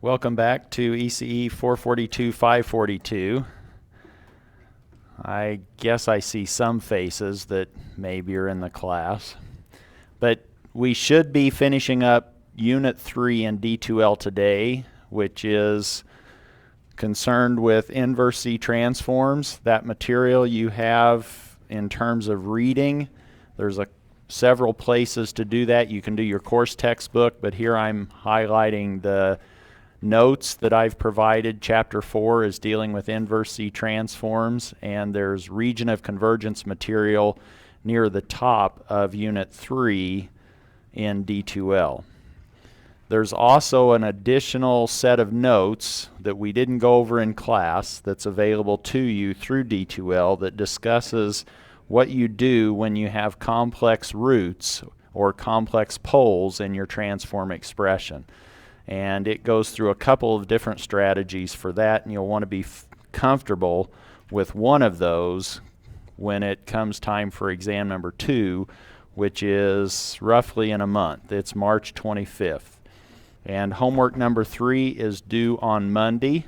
Welcome back to ECE 442-542. I guess I see some faces that maybe are in the class. But we should be finishing up Unit 3 in D2L today, which is concerned with inverse Z transforms. That material you have in terms of reading, there's several places to do that. You can do your course textbook, but here I'm highlighting the notes that I've provided. Chapter 4 is dealing with inverse Z transforms, and there's region of convergence material near the top of Unit 3 in D2L. There's also an additional set of notes that we didn't go over in class that's available to you through D2L that discusses what you do when you have complex roots or complex poles in your transform expression. And it goes through a couple of different strategies for that, and you'll want to be comfortable with one of those when it comes time for exam number 2, which is roughly in a month. It's March 25th. And homework number 3 is due on Monday,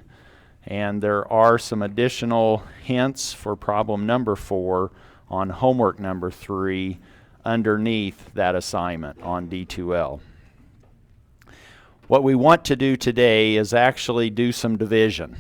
and there are some additional hints for problem number 4 on homework number 3 underneath that assignment on D2L. What we want to do today is actually do some division,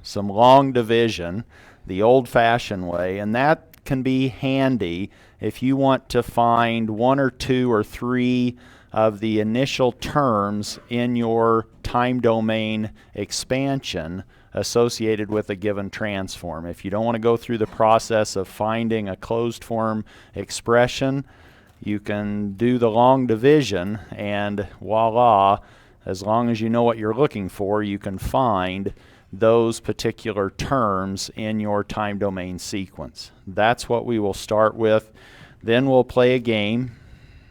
some long division, the old-fashioned way, and that can be handy if you want to find 1 or 2 or 3 of the initial terms in your time domain expansion associated with a given transform. If you don't want to go through the process of finding a closed form expression, you can do the long division, and voila, as long as you know what you're looking for, you can find those particular terms in your time domain sequence. That's what we will start with. Then we'll play a game.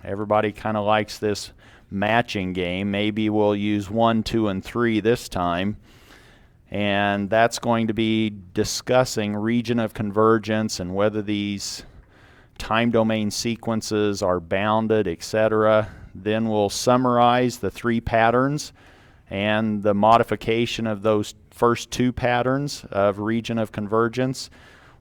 Everybody kind of likes this matching game. Maybe we'll use 1, 2, and 3 this time. And that's going to be discussing region of convergence and whether these time domain sequences are bounded, etc. Then we'll summarize the 3 patterns and the modification of those first 2 patterns of region of convergence.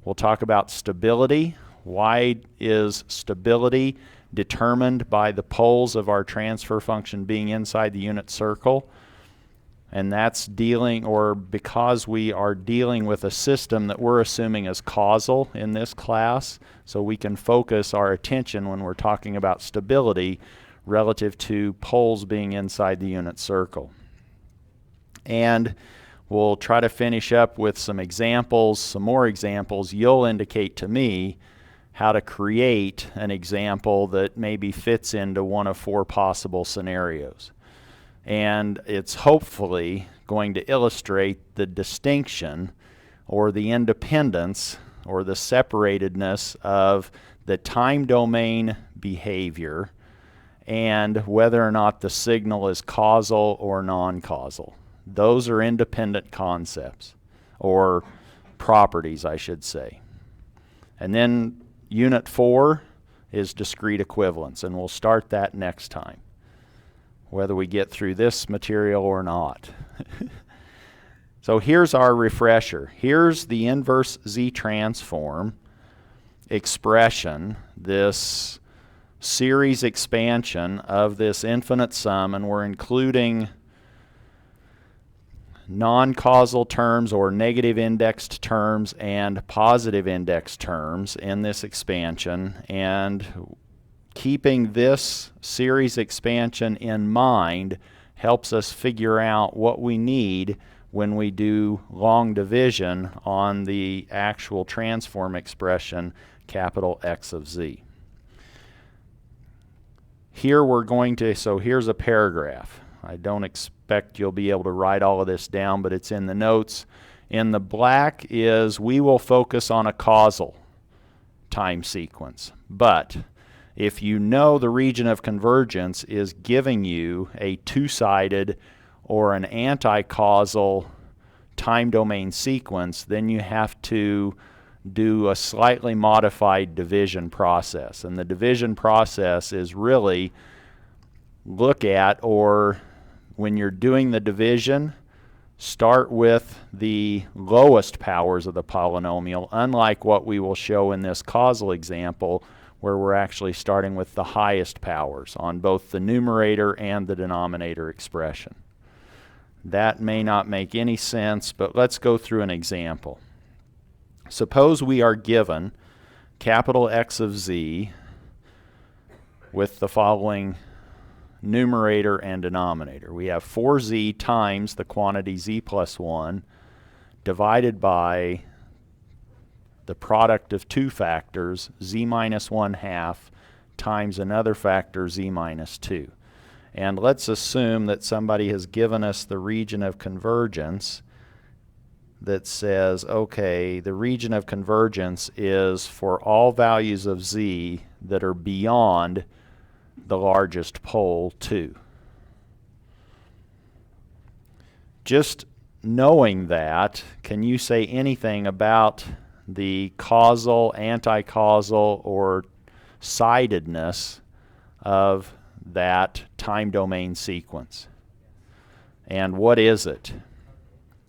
We'll talk about stability. Why is stability determined by the poles of our transfer function being inside the unit circle? And that's dealing, or because we are dealing with a system that we're assuming is causal in this class, so we can focus our attention when we're talking about stability relative to poles being inside the unit circle. And we'll try to finish up with some examples, some more examples. You'll indicate to me how to create an example that maybe fits into one of 4 possible scenarios. And it's hopefully going to illustrate the distinction or the independence or the separatedness of the time domain behavior and whether or not the signal is causal or non-causal. Those are independent concepts, or properties, I should say. And then Unit 4 is discrete equivalence, and we'll start that next time, whether we get through this material or not. So here's our refresher. Here's the inverse Z transform expression, this series expansion of this infinite sum, and we're including non-causal terms or negative indexed terms and positive indexed terms in this expansion, and keeping this series expansion in mind helps us figure out what we need when we do long division on the actual transform expression capital X of Z. Here we're going to, so here's a paragraph. I don't expect you'll be able to write all of this down, but it's in the notes. In the black is we will focus on a causal time sequence. But if you know the region of convergence is giving you a 2-sided or an anti-causal time domain sequence, then you have to do a slightly modified division process. And the division process is really look at, or when you're doing the division, start with the lowest powers of the polynomial, unlike what we will show in this causal example, where we're actually starting with the highest powers on both the numerator and the denominator expression. That may not make any sense, but let's go through an example. Suppose we are given capital X of z with the following numerator and denominator. We have 4z times the quantity z plus 1 divided by the product of two factors, z minus 1/2 times another factor, z minus 2. And let's assume that somebody has given us the region of convergence that says, okay, the region of convergence is for all values of z that are beyond the largest pole 2. Just knowing that, can you say anything about the causal, anti-causal, or sidedness of that time domain sequence? And what is it?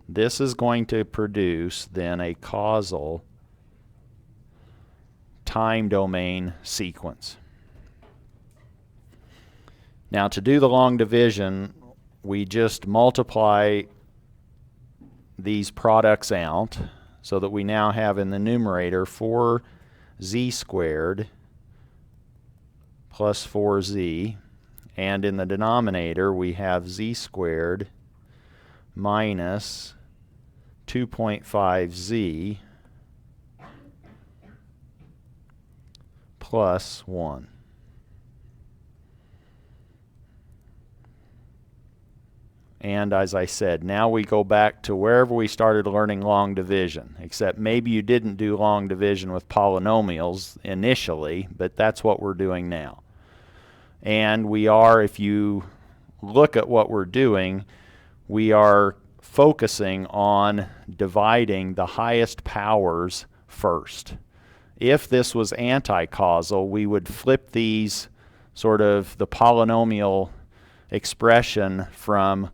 This is going to produce then a causal time domain sequence. Now, to do the long division, we just multiply these products out so that we now have in the numerator 4z squared plus 4z, and in the denominator we have z squared minus 2.5z plus 1. And as I said, now we go back to wherever we started learning long division, except maybe you didn't do long division with polynomials initially, but that's what we're doing now. And we are, if you look at what we're doing, we are focusing on dividing the highest powers first. If this was anti-causal, we would flip these sort of the polynomial expression from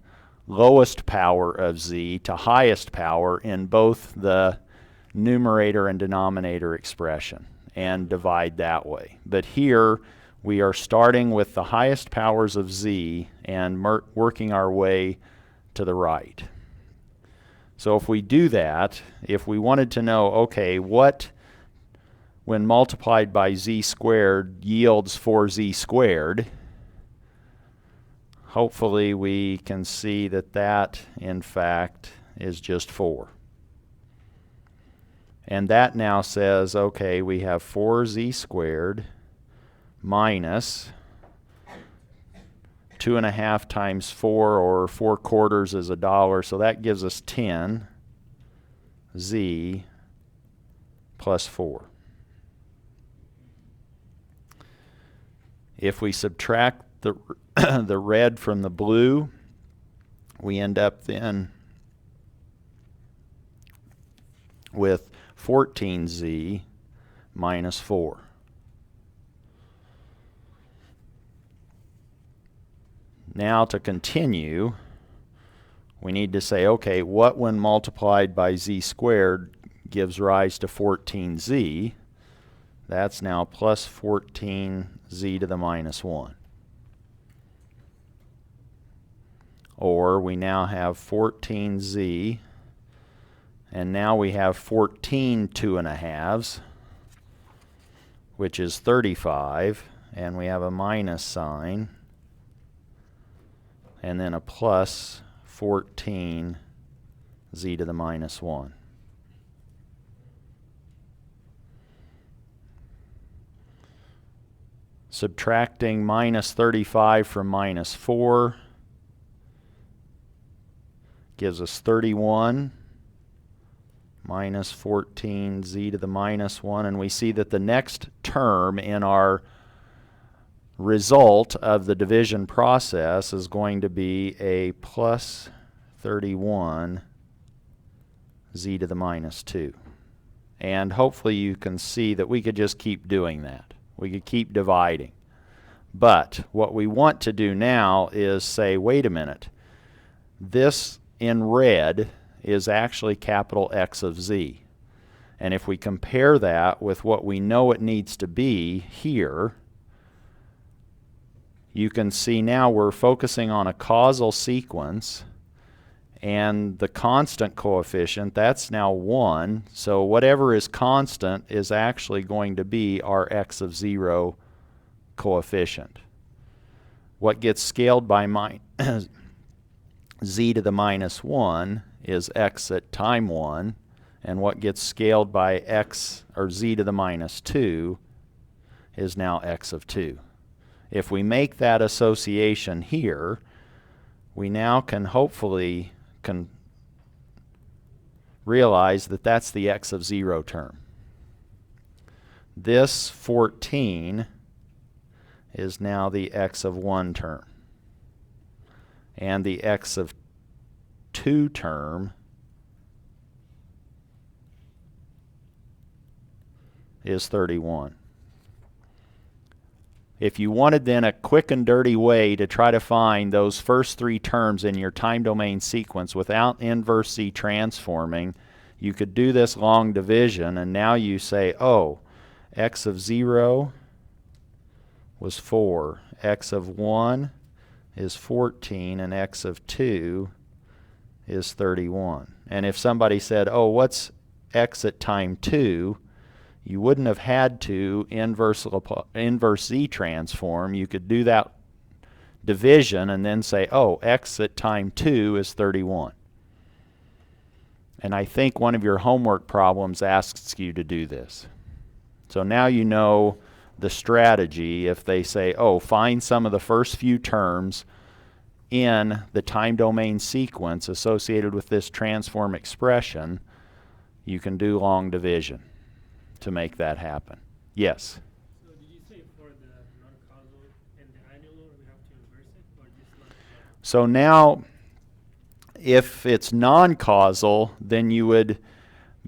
lowest power of z to highest power in both the numerator and denominator expression and divide that way. But here we are starting with the highest powers of z and working our way to the right. So if we do that, if we wanted to know, okay, what when multiplied by z squared yields 4z squared, hopefully we can see that that, in fact, is just 4. And that now says, okay, we have 4z squared minus 2.5 times 4, or 4 quarters is $1, so that gives us 10z plus 4. If we subtract the red from the blue, we end up then with 14z minus 4. Now to continue, we need to say, okay, what when multiplied by z squared gives rise to 14z? That's now plus 14z to the minus 1. Or we now have 14z, and now we have 14 2.5s, which is 35, and we have a minus sign, and then a plus 14z to the minus 1. Subtracting minus 35 from minus 4 gives us 31 minus 14z to the minus 1, and we see that the next term in our result of the division process is going to be a plus 31z to the minus 2. And hopefully you can see that we could just keep doing that. We could keep dividing. But what we want to do now is say, wait a minute, this in red is actually capital X of Z. And if we compare that with what we know it needs to be here, you can see now we're focusing on a causal sequence, and the constant coefficient, that's now 1. So whatever is constant is actually going to be our X of 0 coefficient. What gets scaled by z to the minus 1 is x at time 1, and what gets scaled by x, or z to the minus 2, is now x of 2. If we make that association here, we now can hopefully realize that that's the x of 0 term. This 14 is now the x of 1 term. And the x of 2 term is 31. If you wanted then a quick and dirty way to try to find those first 3 terms in your time domain sequence without inverse Z transforming, you could do this long division, and now you say, oh, x of 0 was 4, x of 1 is 14, and x of 2 is 31. And if somebody said, oh, what's x at time 2? You wouldn't have had to inverse Z transform. You could do that division and then say, oh, x at time 2 is 31. And I think one of your homework problems asks you to do this. So now you know the strategy. If they say, oh, find some of the first few terms in the time domain sequence associated with this transform expression, you can do long division to make that happen. Yes? So did you say for the non-causal and the annular we have to inverse it, or just not? So now, if it's non-causal, then you would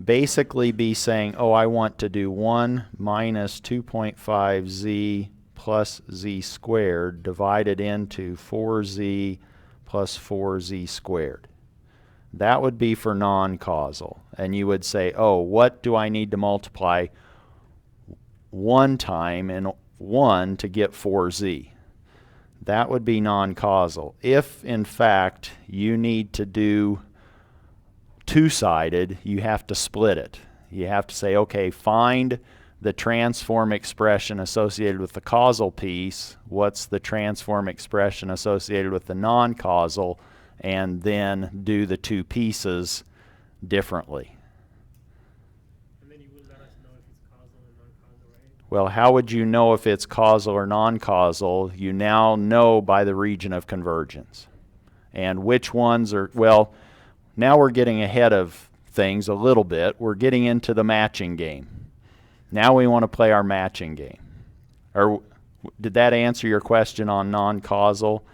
basically be saying, oh, I want to do 1 minus 2.5z plus z squared divided into 4z plus 4z squared. That would be for non-causal. And you would say, oh, what do I need to multiply 1 time in 1 to get 4z? That would be non-causal. If, in fact, you need to do two-sided, you have to split it. You have to say, okay, find the transform expression associated with the causal piece. What's the transform expression associated with the non-causal? And then do the two pieces differently. And then you will let us know if it's causal or non-causal, right? Well, how would you know if it's causal or non-causal? You now know by the region of convergence. And which ones are, well, now we're getting ahead of things a little bit. We're getting into the matching game. Now we want to play our matching game. Or did that answer your question on non-causal?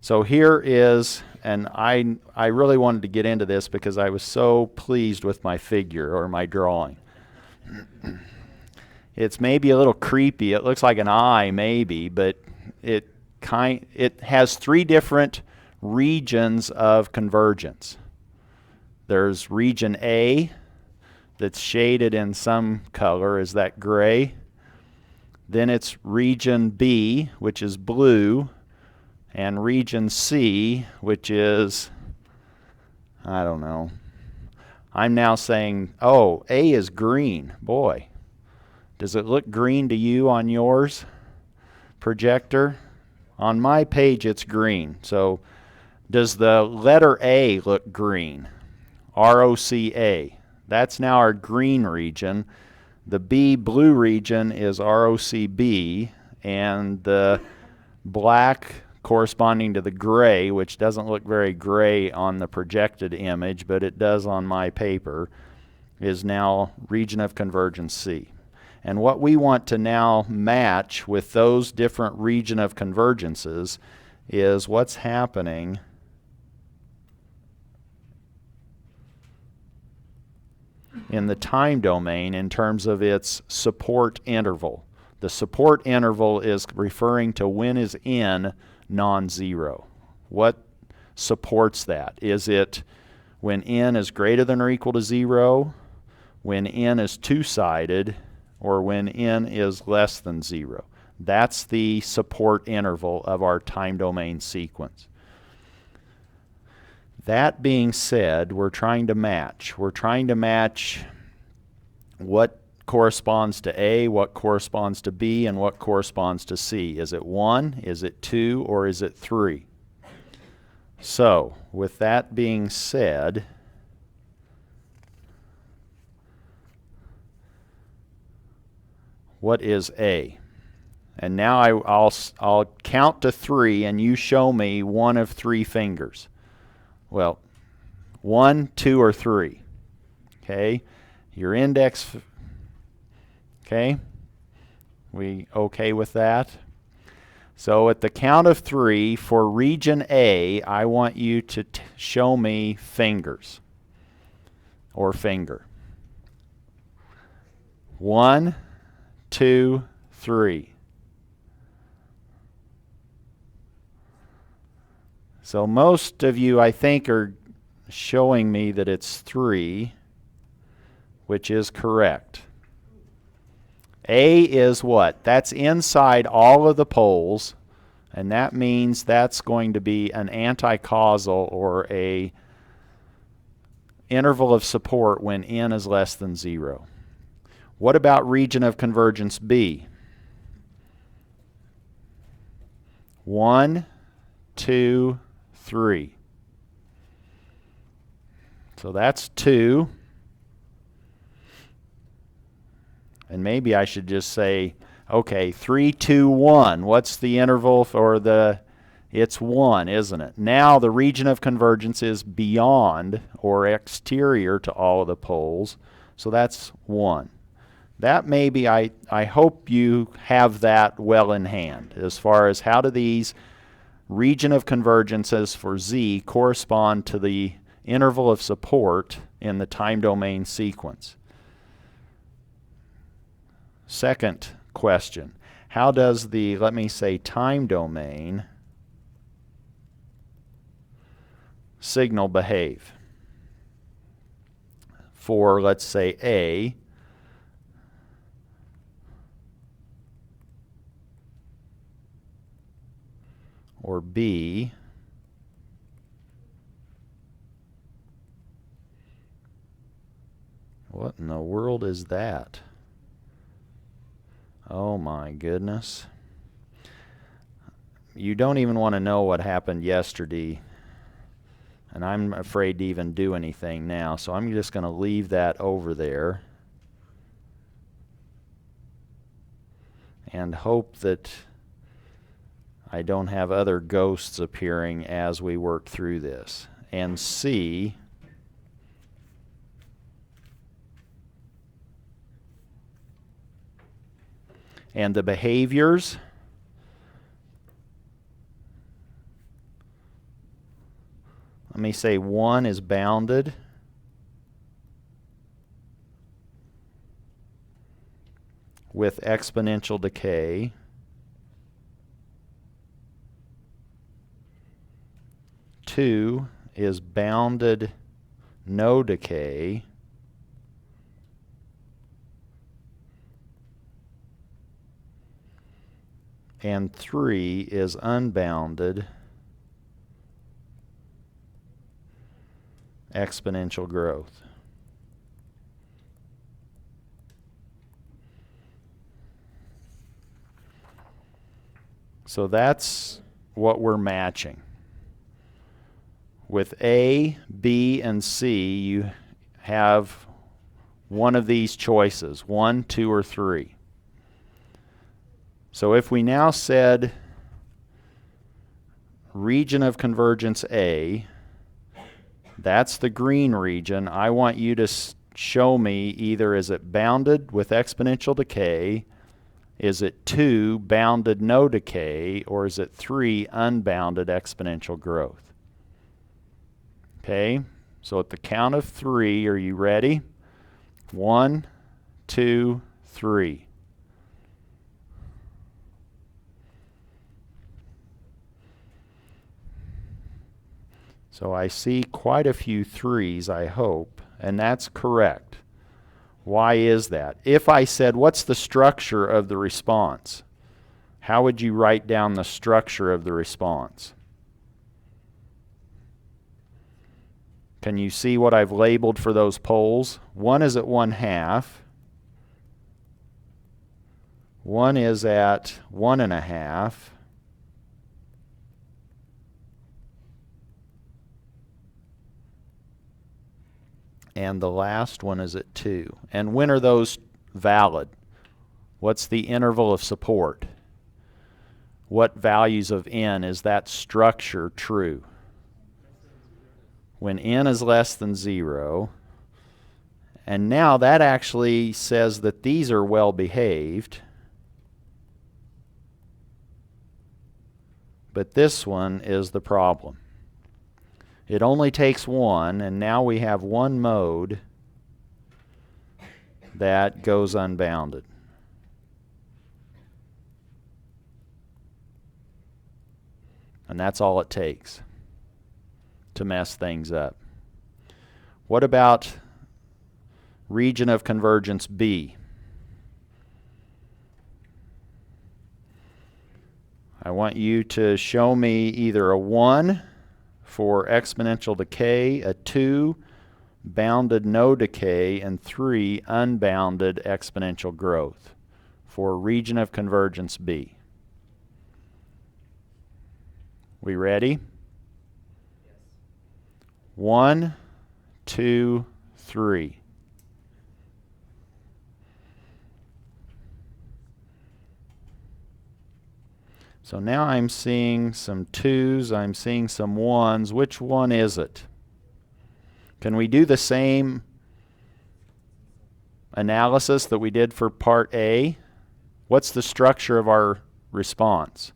So here is, and I really wanted to get into this because I was so pleased with my figure or my drawing. It's maybe a little creepy. It looks like an eye maybe, but it has 3 different regions of convergence. There's region A that's shaded in some color, is that gray? Then it's region B, which is blue, and region C, which is, I don't know. I'm now saying, oh, A is green. Boy, does it look green to you on yours projector? On my page, it's green. So does the letter A look green? ROCA. That's now our green region. The B blue region is ROCB, and the black corresponding to the gray, which doesn't look very gray on the projected image, but it does on my paper, is now region of convergence C. And what we want to now match with those different region of convergences is what's happening in the time domain in terms of its support interval. The support interval is referring to when is n non-zero. What supports that? Is it when n is greater than or equal to 0, when n is two-sided, or when n is less than 0? That's the support interval of our time domain sequence. That being said, we're trying to match. We're trying to match what corresponds to A, what corresponds to B, and what corresponds to C. Is it 1, is it 2, or is it 3? So, with that being said, what is A? And now I'll count to 3 and you show me one of 3 fingers. Well, 1, 2, or 3. Okay? Your index, okay? We okay with that? So at the count of 3, for region A, I want you to show me fingers or finger. 1, 2, 3. So most of you, I think, are showing me that it's 3, which is correct. A is what? That's inside all of the poles, and that means that's going to be an anti-causal or a interval of support when n is less than 0. What about region of convergence B? 1, 2, 3. So that's 2. And maybe I should just say, okay, 3, 2, 1. What's the interval for the, it's 1, isn't it? Now the region of convergence is beyond or exterior to all of the poles. So that's 1. That maybe, I hope you have that well in hand as far as how do these region of convergences for Z correspond to the interval of support in the time domain sequence. Second question, how does the, let me say, time domain signal behave? For, let's say, A, or B, what in the world is that? Oh my goodness. You don't even want to know what happened yesterday, and I'm afraid to even do anything now, so I'm just going to leave that over there and hope that I don't have other ghosts appearing as we work through this. And C, and the behaviors, let me say 1 is bounded. With exponential decay. 2 is bounded no decay. And 3 is unbounded exponential growth. So that's what we're matching. With A, B, and C, you have one of these choices, 1, 2, or 3. So if we now said region of convergence A, that's the green region. I want you to show me either is it bounded with exponential decay, is it 2 bounded no decay, or is it 3 unbounded exponential growth? Okay, so at the count of 3, are you ready? 1, 2, 3. So I see quite a few 3s, I hope, and that's correct. Why is that? If I said, what's the structure of the response? How would you write down the structure of the response? Can you see what I've labeled for those poles? One is at 1/2. One is at 1.5. And the last one is at 2. And when are those valid? What's the interval of support? What values of n is that structure true? When n is less than 0. And now that actually says that these are well behaved. But this one is the problem. It only takes one, and now we have one mode that goes unbounded. And that's all it takes to mess things up. What about region of convergence B? I want you to show me either a 1 for exponential decay, a 2 bounded no decay, and 3 unbounded exponential growth for region of convergence B. We ready? Yes. 1, 2, 3. So now I'm seeing some 2s, I'm seeing some 1s. Which one is it? Can we do the same analysis that we did for part A? What's the structure of our response?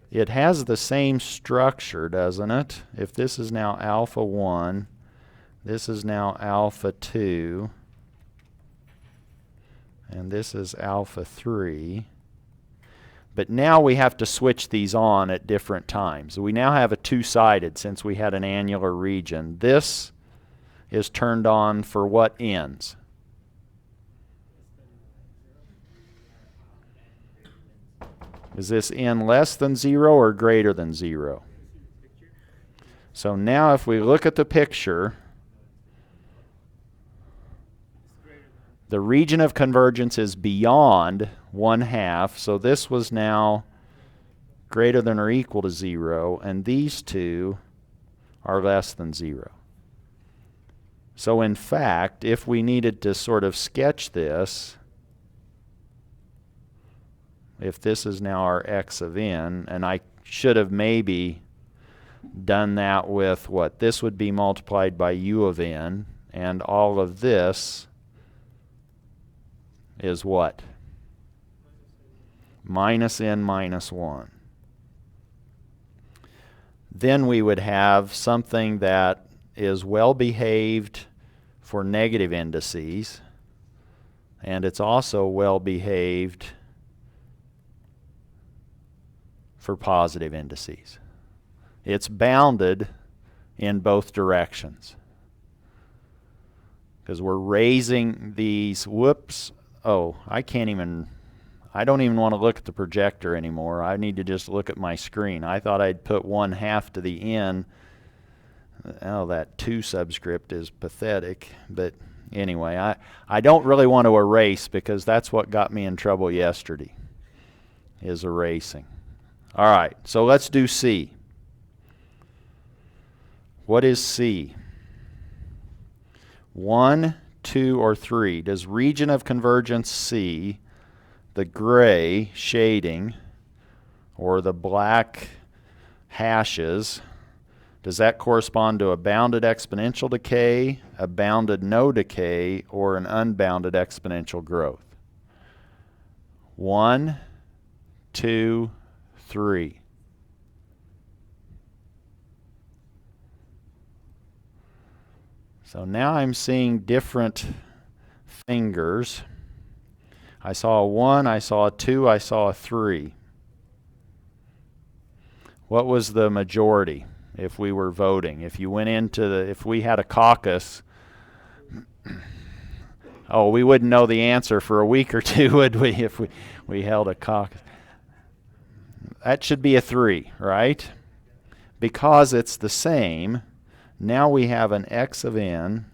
It has the same structure, doesn't it? If this is now alpha 1, this is now alpha 2, and this is alpha 3. But now we have to switch these on at different times. We now have a two-sided since we had an annular region. This is turned on for what ends? Is this n less than 0 or greater than 0? So now if we look at the picture, the region of convergence is beyond 1/2, so this was now greater than or equal to 0, and these two are less than 0. So in fact, if we needed to sort of sketch this, if this is now our x of n, and I should have maybe done that with what? This would be multiplied by u of n, and all of this is what? Minus n minus 1. Then we would have something that is well behaved for negative indices, and it's also well behaved for positive indices. It's bounded in both directions because we're raising these, I don't even want to look at the projector anymore. I need to just look at my screen. I thought I'd put 1/2 to the n. Oh, that 2 subscript is pathetic. But anyway, I don't really want to erase because that's what got me in trouble yesterday, is erasing. All right, so let's do C. What is C? 1, 2, or 3? Does region of convergence C, the gray shading, or the black hashes, does that correspond to a bounded exponential decay, a bounded no decay, or an unbounded exponential growth? 1, 2, 3. So now I'm seeing different fingers. I saw a 1, I saw a 2, I saw a 3. What was the majority if we were voting? If you went into the, if we had a caucus, oh, we wouldn't know the answer for a week or two, would we, if we held a caucus? That should be a 3, right? Because it's the same, now we have an x of n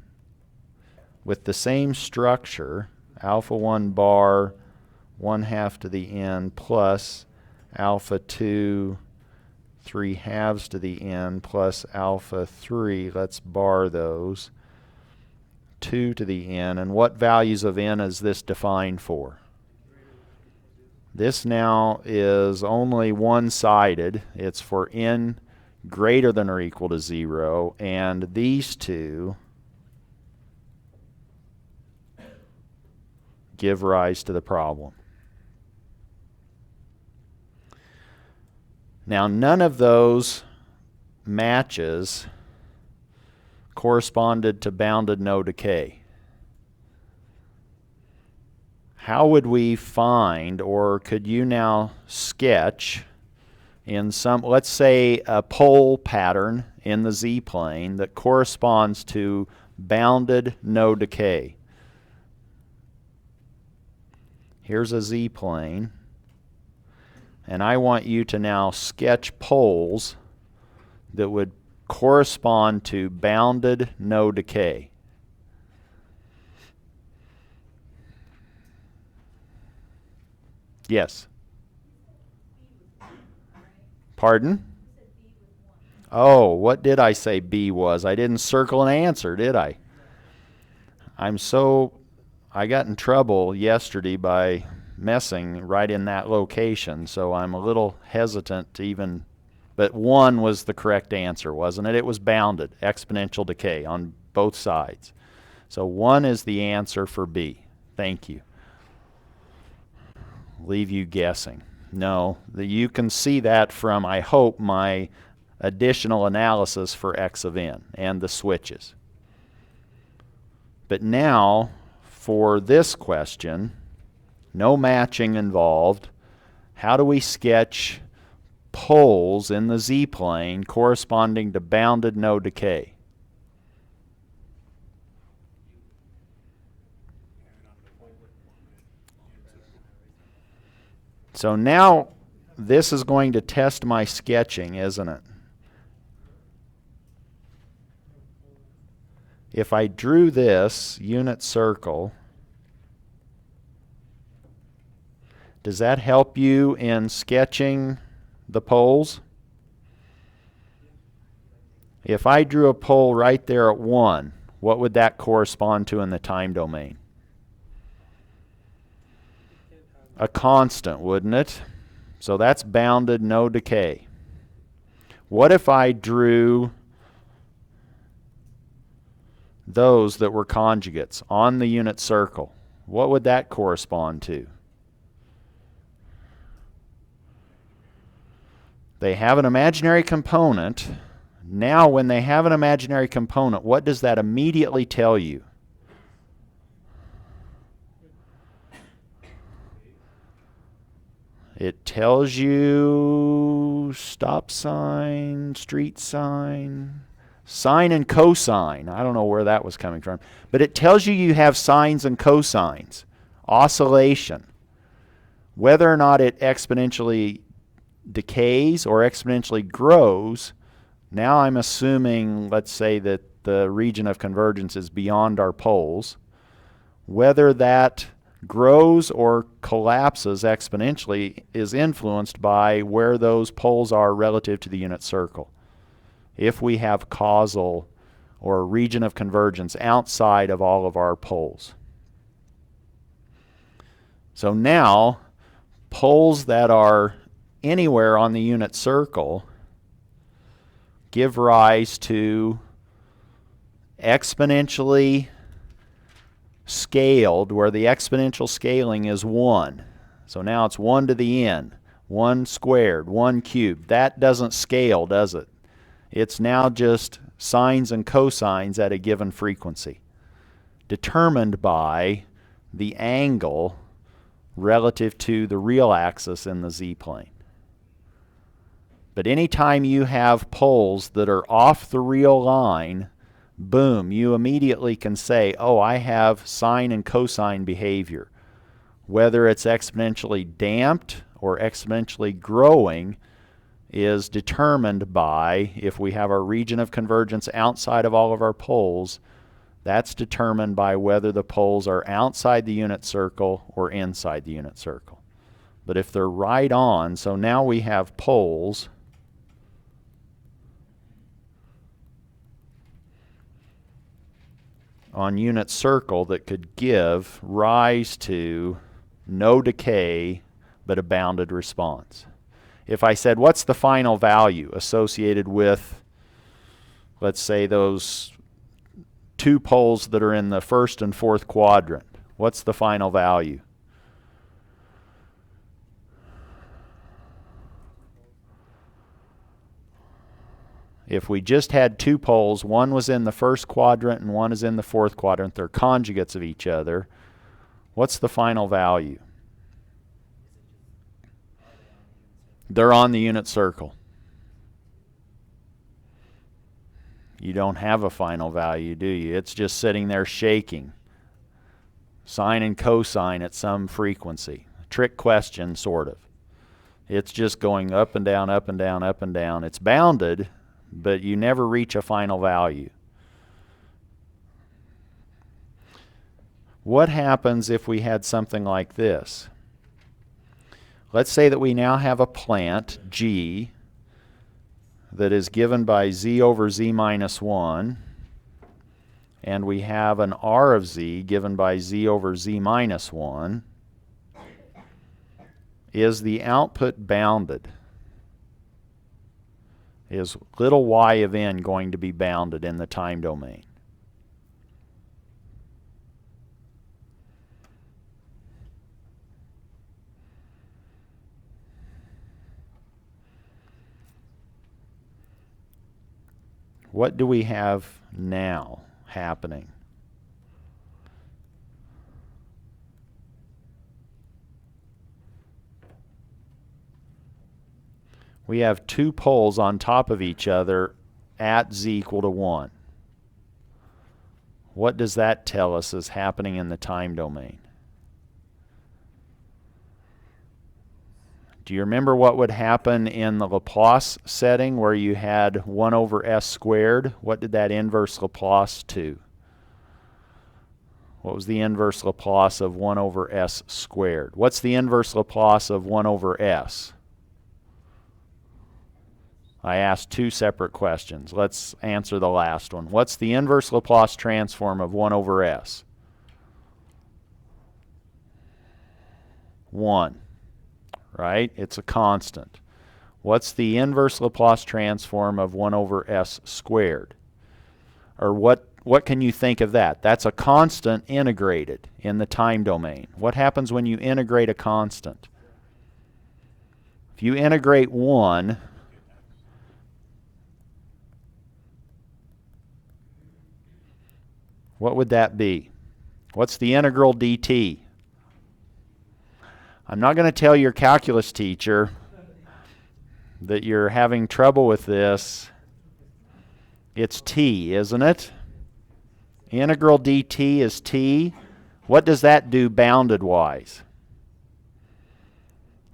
with the same structure, alpha 1 bar 1/2 to the n plus alpha 2 3/2 to the n plus alpha 3, let's bar those, 2 to the n. And what values of n is this defined for? This now is only one-sided. It's for n greater than or equal to 0, and these two give rise to the problem. Now, none of those matches corresponded to bounded no decay. How would we find, or could you now sketch in some, let's say, a pole pattern in the z-plane that corresponds to bounded no decay? Here's a z-plane, and I want you to now sketch poles that would correspond to bounded no decay. Yes. Pardon? Oh, what did I say B was? I didn't circle an answer, did I? I got in trouble yesterday by messing right in that location, so I'm a little hesitant to even, but 1 was the correct answer, wasn't it? It was bounded, exponential decay on both sides. So 1 is the answer for B. Thank you. Leave you guessing. No, you can see that from, I hope, my additional analysis for x of n and the switches. But now, for this question, no matching involved. How do we sketch poles in the z-plane corresponding to bounded no decay? So now this is going to test my sketching, isn't it? If I drew this unit circle, does that help you in sketching the poles? If I drew a pole right there at 1, what would that correspond to in the time domain? A constant, wouldn't it? So that's bounded no decay. What if I drew those that were conjugates on the unit circle? What would that correspond to? They have an imaginary component. Now, when they have an imaginary component, what does that immediately tell you? It tells you stop sign, street sign, sine and cosine. I don't know where that was coming from. But it tells you you have sines and cosines, oscillation. Whether or not it exponentially decays or exponentially grows, now I'm assuming, let's say, that the region of convergence is beyond our poles. Whether that grows or collapses exponentially is influenced by where those poles are relative to the unit circle. If we have causal or region of convergence outside of all of our poles. So now, poles that are anywhere on the unit circle give rise to exponentially scaled, where the exponential scaling is 1. So now it's 1 to the n, 1 squared, 1 cubed. That doesn't scale, does it? It's now just sines and cosines at a given frequency, determined by the angle relative to the real axis in the z-plane. But anytime you have poles that are off the real line, boom, you immediately can say, oh, I have sine and cosine behavior. Whether it's exponentially damped or exponentially growing is determined by, if we have our region of convergence outside of all of our poles, that's determined by whether the poles are outside the unit circle or inside the unit circle. But if they're right on, so now we have poles on unit circle that could give rise to no decay but a bounded response. If I said, what's the final value associated with, let's say, those two poles that are in the first and fourth quadrant, what's the final value? If we just had two poles, one was in the first quadrant and one is in the fourth quadrant, they're conjugates of each other, what's the final value? They're on the unit circle. You don't have a final value, do you? It's just sitting there shaking. Sine and cosine at some frequency. Trick question, sort of. It's just going up and down, up and down, up and down. It's bounded, but you never reach a final value. What happens if we had something like this? Let's say that we now have a plant, G, that is given by z over z minus 1, and we have an R of z given by z over z minus 1. Is the output bounded? Is little y of n going to be bounded in the time domain? What do we have now happening? We have two poles on top of each other at z equal to 1. What does that tell us is happening in the time domain? Do you remember what would happen in the Laplace setting where you had 1 over s squared? What did that inverse Laplace to? What was the inverse Laplace of 1 over s squared? What's the inverse Laplace of 1 over s? I asked two separate questions. Let's answer the last one. What's the inverse Laplace transform of 1 over s? 1. Right? It's a constant. What's the inverse Laplace transform of 1 over s squared? Or what can you think of that? That's a constant integrated in the time domain. What happens when you integrate a constant? If you integrate 1, what would that be? What's the integral dt? I'm not going to tell your calculus teacher that you're having trouble with this. It's t, isn't it? Integral dt is t. What does that do bounded-wise?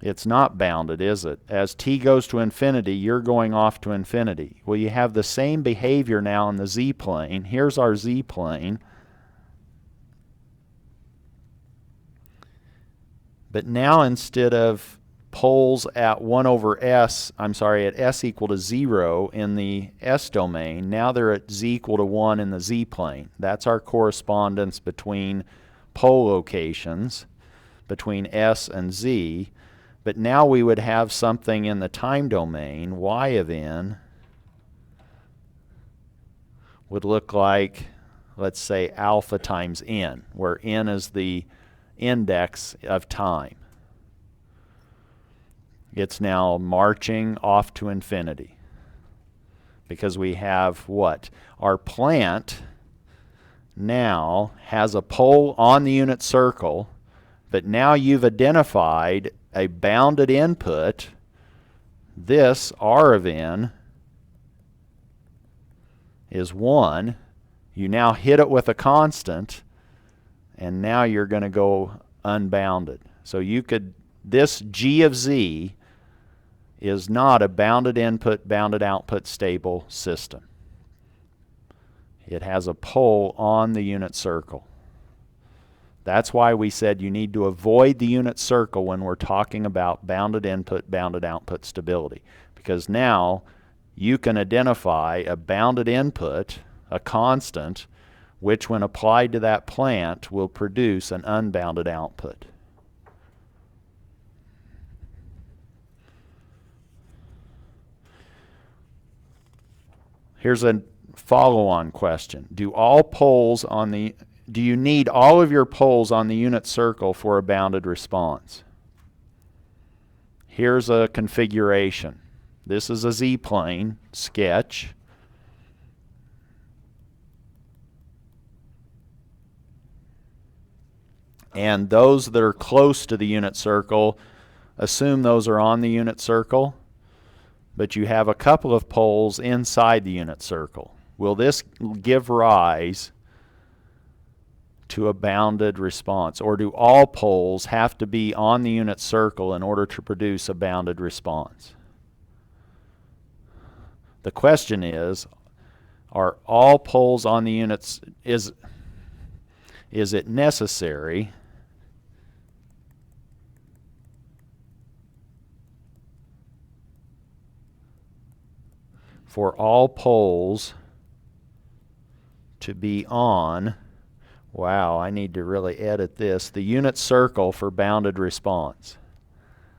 It's not bounded, is it? As t goes to infinity, you're going off to infinity. Well, you have the same behavior now in the z-plane. Here's our z-plane. But now instead of poles at 1 over s, at s equal to 0 in the s domain, now they're at z equal to 1 in the z-plane. That's our correspondence between pole locations, between s and z. But now we would have something in the time domain, y of n, would look like, let's say, alpha times n, where n is the index of time. It's now marching off to infinity because we have what? Our plant now has a pole on the unit circle, but now you've identified a bounded input this R of n is 1. You now hit it with a constant, and now you're going to go unbounded. So you could, this G of Z is not a bounded input, bounded output stable system. It has a pole on the unit circle. That's why we said you need to avoid the unit circle when we're talking about bounded input, bounded output stability. Because now you can identify a bounded input, a constant, which when applied to that plant will produce an unbounded output. Here's a follow-on question. Do you need all of your poles on the unit circle for a bounded response? Here's a configuration. This is a Z-plane sketch. And those that are close to the unit circle, assume those are on the unit circle, but you have a couple of poles inside the unit circle. Will this give rise to a bounded response? Or do all poles have to be on the unit circle in order to produce a bounded response? The question is, are all poles on the units, is it necessary for all poles to be on, wow, I need to really edit this, the unit circle for bounded response?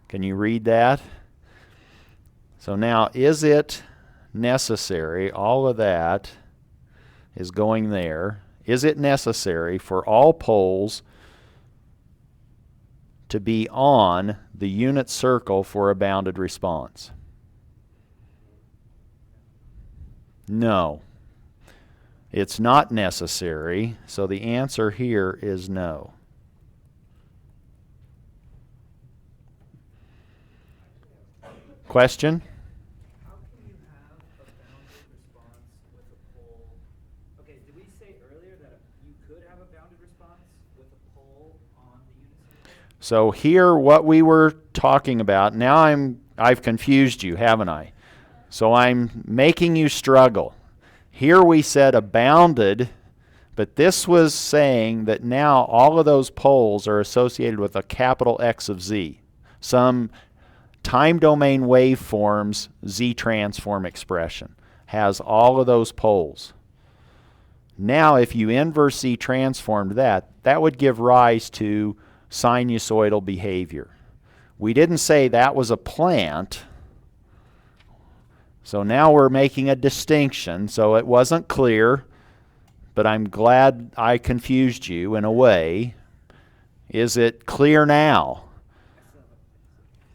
Can you read that? So now, is it necessary, all of that is going there, is it necessary for all poles to be on the unit circle for a bounded response? No. It's not necessary, so the answer here is no. Question? How can you have a bounded response with a pole? Okay, did we say earlier that you could have a bounded response with a pole on the unit circle? So here what we were talking about, now I've confused you, haven't I? So I'm making you struggle. Here we said a bounded, but this was saying that now all of those poles are associated with a capital X of Z. Some time domain waveforms Z transform expression has all of those poles. Now if you inverse Z transformed that would give rise to sinusoidal behavior. We didn't say that was a plant. So now we're making a distinction. So it wasn't clear, but I'm glad I confused you in a way. Is it clear now?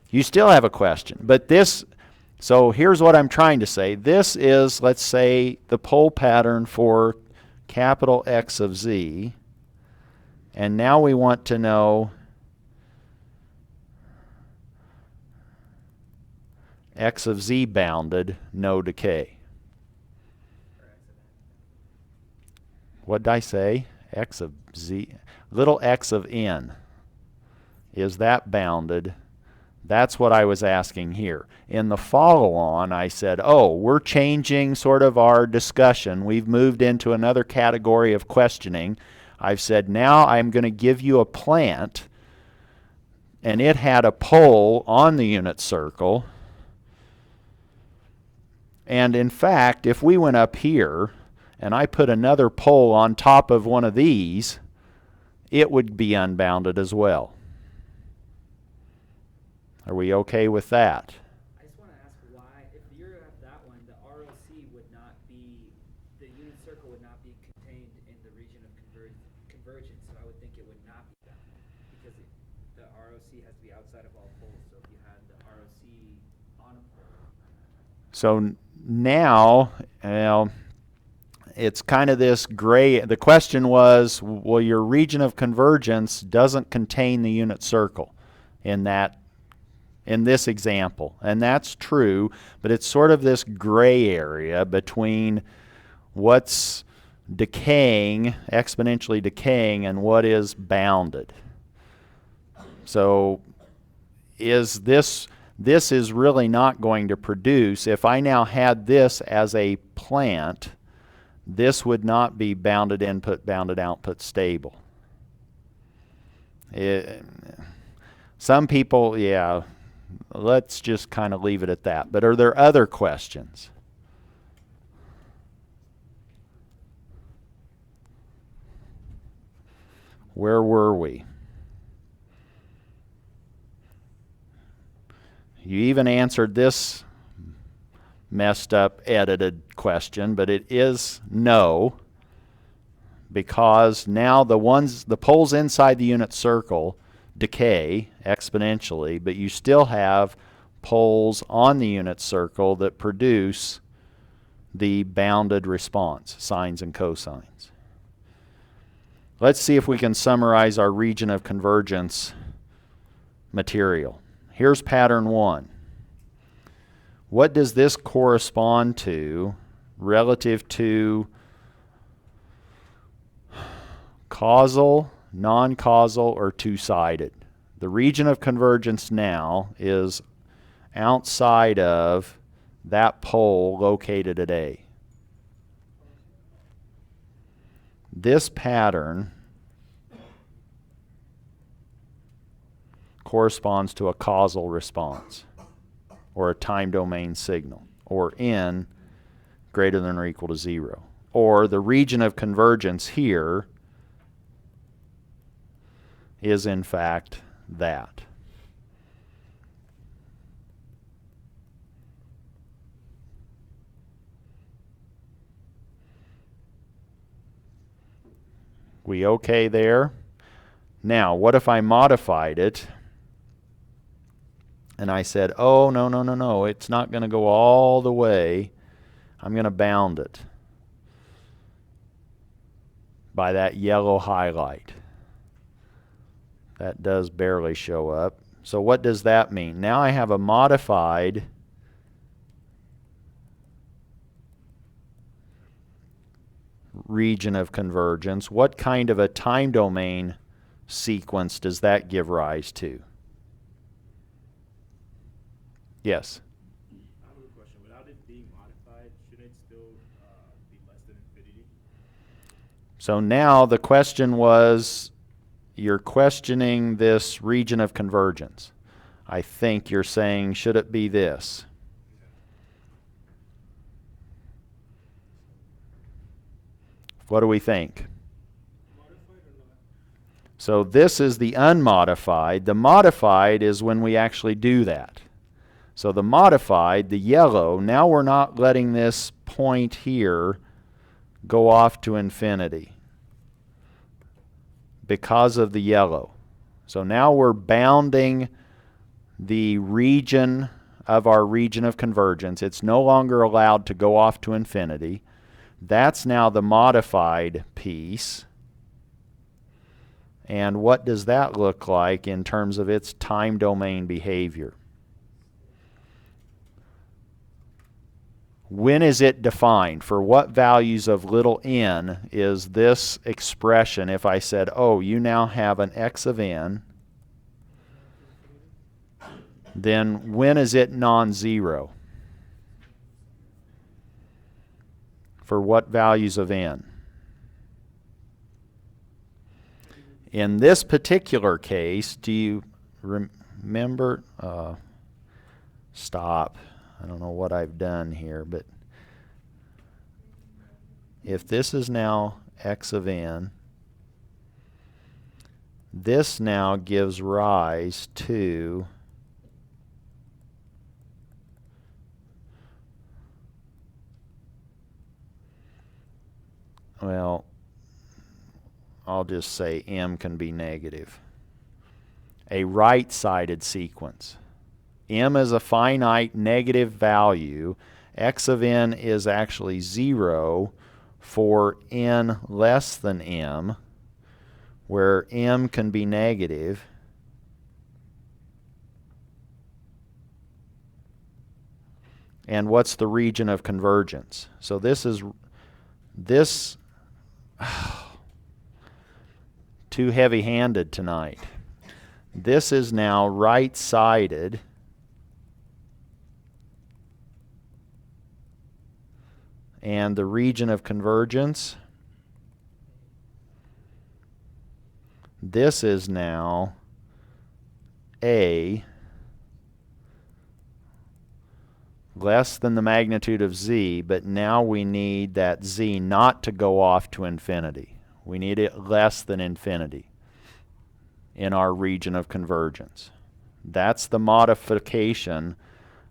You still have a question. But this, so here's what I'm trying to say. This is, let's say, the pole pattern for capital X of Z. And now we want to know X of Z bounded, no decay. What did I say? X of Z, little x of n. Is that bounded? That's what I was asking here. In the follow-on, I said, oh, we're changing sort of our discussion. We've moved into another category of questioning. I've said, now I'm going to give you a plant, and it had a pole on the unit circle. And in fact, if we went up here and I put another pole on top of one of these, it would be unbounded as well. Are we okay with that? I just want to ask why, if you're at that one, the ROC would not be, the unit circle would not be contained in the region of convergence, so I would think it would not be bounded, because the ROC has to be outside of all poles, so if you had the ROC on a pole. So now, well, it's kind of this gray. The question was, well, your region of convergence doesn't contain the unit circle in that in this example. And that's true, but it's sort of this gray area between what's decaying, exponentially decaying, and what is bounded. So this is really not going to produce, if I now had this as a plant, this would not be bounded input, bounded output stable. Some people, yeah, let's just kind of leave it at that. But are there other questions? Where were we? You even answered this messed up edited question, but it is no, because now the poles inside the unit circle decay exponentially, but you still have poles on the unit circle that produce the bounded response, sines and cosines. Let's see if we can summarize our region of convergence material. Here's pattern 1. What does this correspond to relative to causal, non-causal, or two-sided? The region of convergence now is outside of that pole located at A. This pattern corresponds to a causal response, or a time domain signal, or n greater than or equal to 0. Or the region of convergence here is in fact that. We okay there? Now, what if I modified it and I said, oh, no, it's not going to go all the way. I'm going to bound it by that yellow highlight. That does barely show up. So what does that mean? Now I have a modified region of convergence. What kind of a time domain sequence does that give rise to? Yes? I have a question. Without it being modified, shouldn't it still be less than infinity? So now the question was, you're questioning this region of convergence. I think you're saying, should it be this? What do we think? Modified or not? So this is the unmodified. The modified is when we actually do that. So the modified, the yellow, now we're not letting this point here go off to infinity because of the yellow. So now we're bounding the region of our region of convergence. It's no longer allowed to go off to infinity. That's now the modified piece. And what does that look like in terms of its time domain behavior? When is it defined? For what values of little n is this expression if I said, oh, you now have an x of n, then when is it non-zero? For what values of n? In this particular case, do you remember? Stop. I don't know what I've done here, but if this is now x of n, this now gives rise to well, I'll just say m can be negative. A right-sided sequence. M is a finite negative value. X of n is actually 0 for n less than m, where m can be negative. And what's the region of convergence? So this is, this, too heavy-handed tonight. This is now right-sided. And the region of convergence, this is now A less than the magnitude of Z, but now we need that Z not to go off to infinity. We need it less than infinity in our region of convergence. That's the modification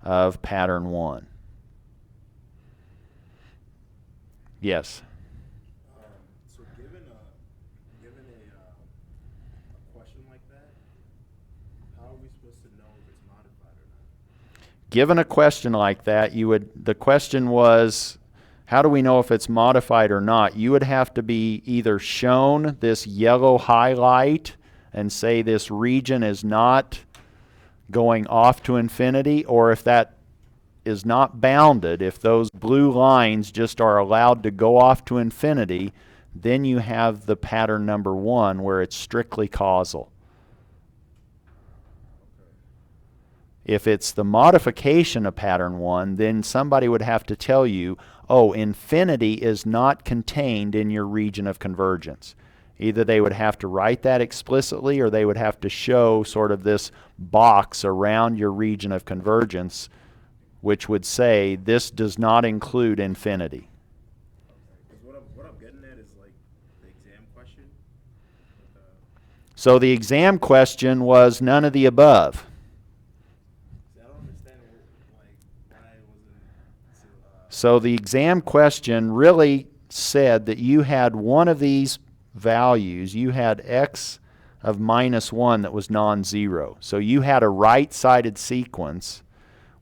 of pattern 1. Yes? So given a question like that, how are we supposed to know if it's modified or not? Given a question like that, the question was, how do we know if it's modified or not? You would have to be either shown this yellow highlight and say this region is not going off to infinity, or if that is not bounded, if those blue lines just are allowed to go off to infinity, then you have the pattern number 1 where it's strictly causal. If it's the modification of pattern 1, then somebody would have to tell you, oh, infinity is not contained in your region of convergence. Either they would have to write that explicitly, or they would have to show sort of this box around your region of convergence, which would say this does not include infinity. Because what I'm getting at is like the exam question. So the exam question was none of the above. I don't understand why it wasn't. So the exam question really said that you had one of these values. You had x of -1 that was non-zero. So you had a right-sided sequence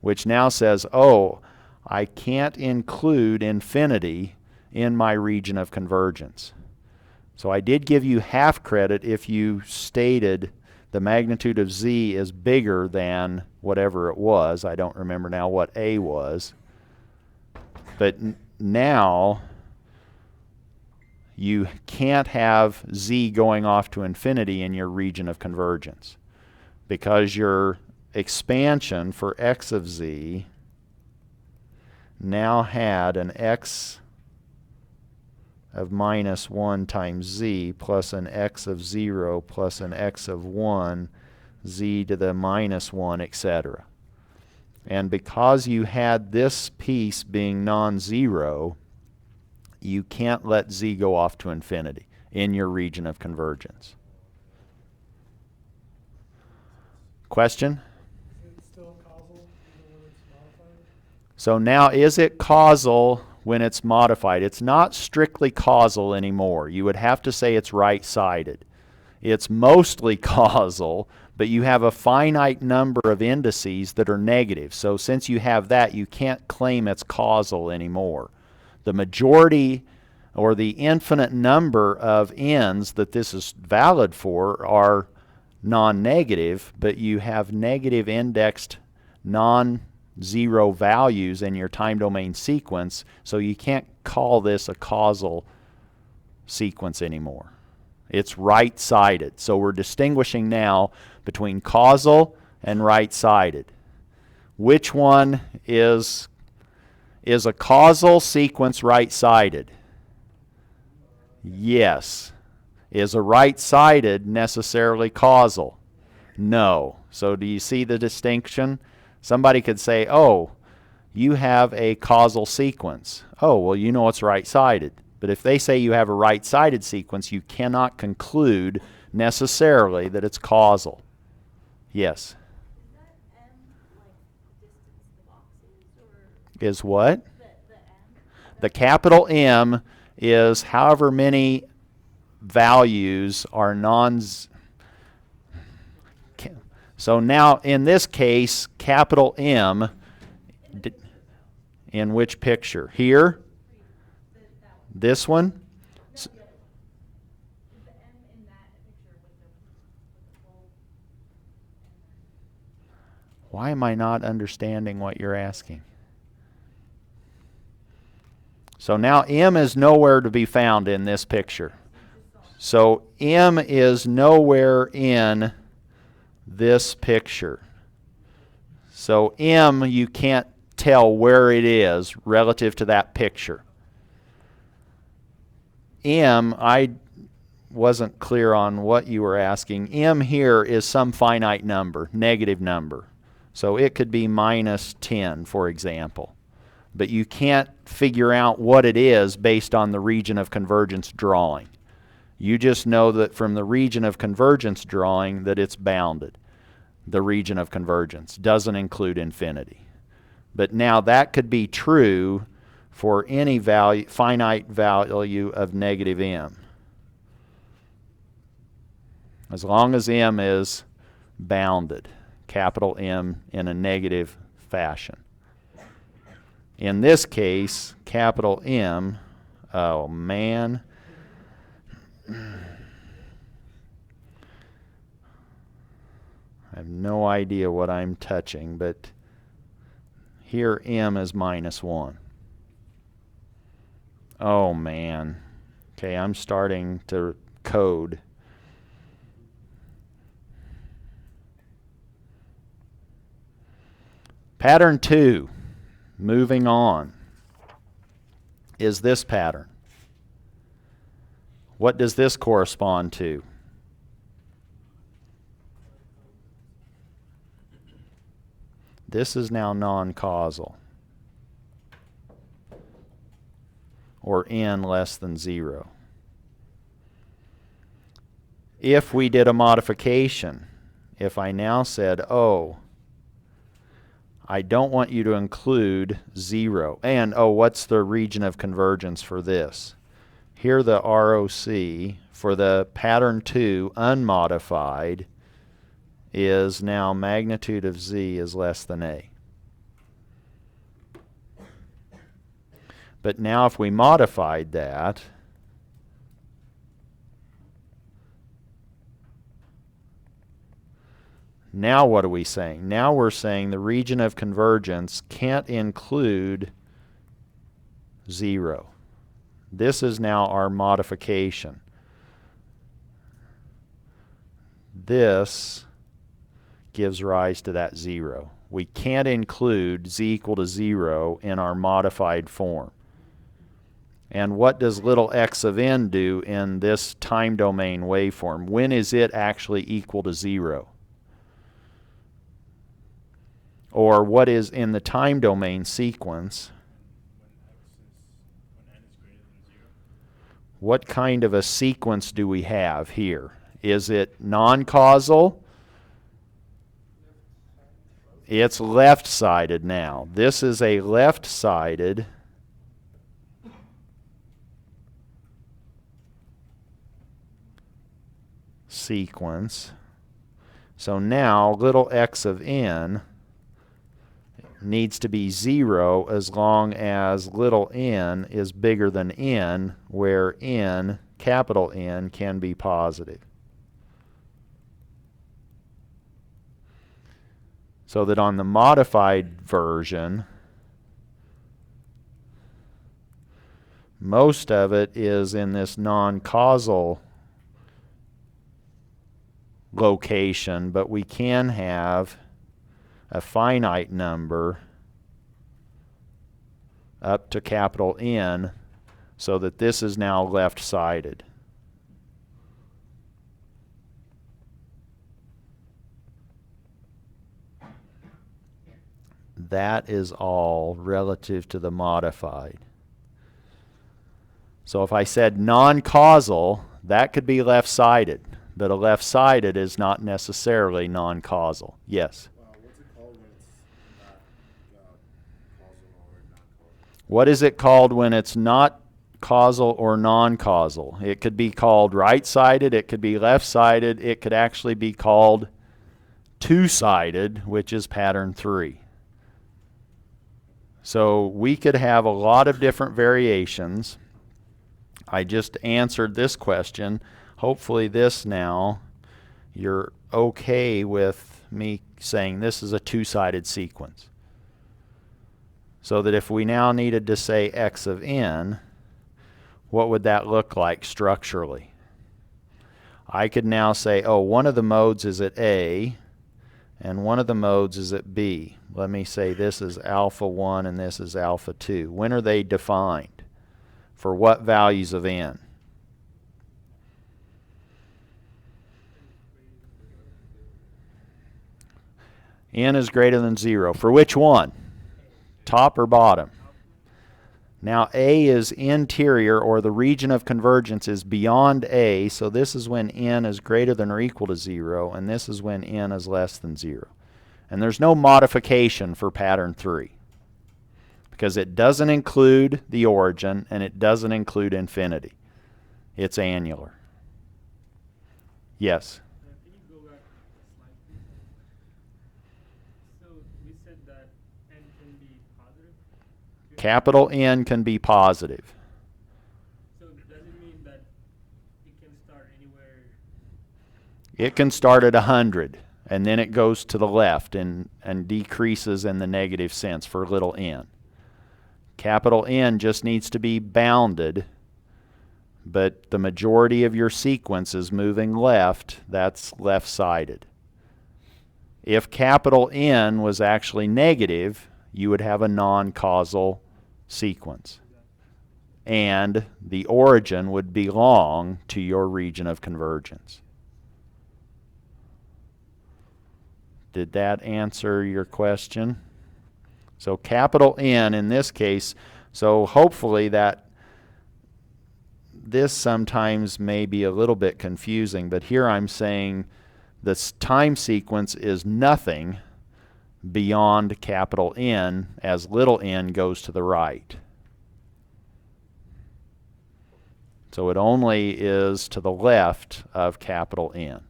which now says, oh, I can't include infinity in my region of convergence. So I did give you half credit if you stated the magnitude of Z is bigger than whatever it was. I don't remember now what A was. But now you can't have Z going off to infinity in your region of convergence, because your expansion for x of Z now had an x of -1 times Z plus an x of 0 plus an x of 1, Z to the -1, etc. And because you had this piece being non-zero, you can't let Z go off to infinity in your region of convergence. Question? Is it still causal even when it's modified? So now, is it causal when it's modified? It's not strictly causal anymore. You would have to say it's right-sided. It's mostly causal, but you have a finite number of indices that are negative. So since you have that, you can't claim it's causal anymore. The majority or the infinite number of n's that this is valid for are non-negative, but you have negative indexed non-zero values in your time domain sequence, so you can't call this a causal sequence anymore. It's right-sided. So we're distinguishing now between causal and right-sided. Which one is a causal sequence right-sided? Yes. Is a right-sided necessarily causal? No. So do you see the distinction? Somebody could say, oh, you have a causal sequence. Oh, well, you know it's right-sided. But if they say you have a right-sided sequence, you cannot conclude necessarily that it's causal. Yes? Is that M like distance the boxes, or Is what? the M? The capital M is however many values are so now in this case, capital M, in which picture? Here? This one? Is the M in that picture with the full? Why am I not understanding what you're asking? So now M is nowhere to be found in this picture. So M is nowhere in this picture. So M, you can't tell where it is relative to that picture. M, I wasn't clear on what you were asking. M here is some finite number, negative number. So it could be minus 10, for example. But you can't figure out what it is based on the region of convergence drawing. You just know that from the region of convergence drawing that it's bounded. The region of convergence doesn't include infinity. But now that could be true for any value, finite value of negative m. As long as m is bounded, capital M in a negative fashion. In this case, capital M, oh man. I have no idea what I'm touching, but here M is minus 1. Oh man. Okay, I'm starting to code. Pattern 2, moving on, is this pattern. What does this correspond to? This is now non-causal, or n less than 0. If we did a modification, if I now said, oh, I don't want you to include 0, and oh, what's the region of convergence for this? Here the ROC for the pattern 2 unmodified is now magnitude of z is less than a. But now if we modified that, now what are we saying? Now we're saying the region of convergence can't include 0. This is now our modification. This gives rise to that 0. We can't include z equal to 0 in our modified form. And what does little x of n do in this time domain waveform? When is it actually equal to 0? Or what is in the time domain sequence? When n is greater than 0. What kind of a sequence do we have here? Is it non-causal? It's left-sided now. This is a left-sided sequence. So now little x of n needs to be 0 as long as little n is bigger than n, where n, capital N, can be positive. So that on the modified version, most of it is in this non-causal location, but we can have a finite number up to capital N so that this is now left-sided. That is all relative to the modified. So if I said non-causal, that could be left-sided, but a left-sided is not necessarily non-causal. Yes? What's it called when it's not causal or non-causal? What is it called when it's not causal or non-causal? It could be called right-sided, it could be left-sided, it could actually be called two-sided, which is pattern 3. So we could have a lot of different variations. I just answered this question. Hopefully this now, you're okay with me saying this is a two-sided sequence. So that if we now needed to say x of n, what would that look like structurally? I could now say, oh, one of the modes is at A, and one of the modes is at B. Let me say this is alpha 1 and this is alpha 2. When are they defined? For what values of n? N is greater than 0. For which one? Top or bottom? Now A is interior, or the region of convergence is beyond A, so this is when n is greater than or equal to 0, and this is when n is less than 0. And there's no modification for pattern 3, because it doesn't include the origin and it doesn't include infinity. It's annular. Yes? Can you go back a slide, please? So we said that n can be positive. Capital N can be positive. So does it mean that it can start anywhere? It can start at 100, and then it goes to the left and decreases in the negative sense for little n. Capital N just needs to be bounded, but the majority of your sequence is moving left. That's left-sided. If capital N was actually negative, you would have a non-causal sequence. And the origin would belong to your region of convergence. Did that answer your question? So capital N in this case, so hopefully that this sometimes may be a little bit confusing, but here I'm saying this time sequence is nothing beyond capital N as little n goes to the right. So it only is to the left of capital N.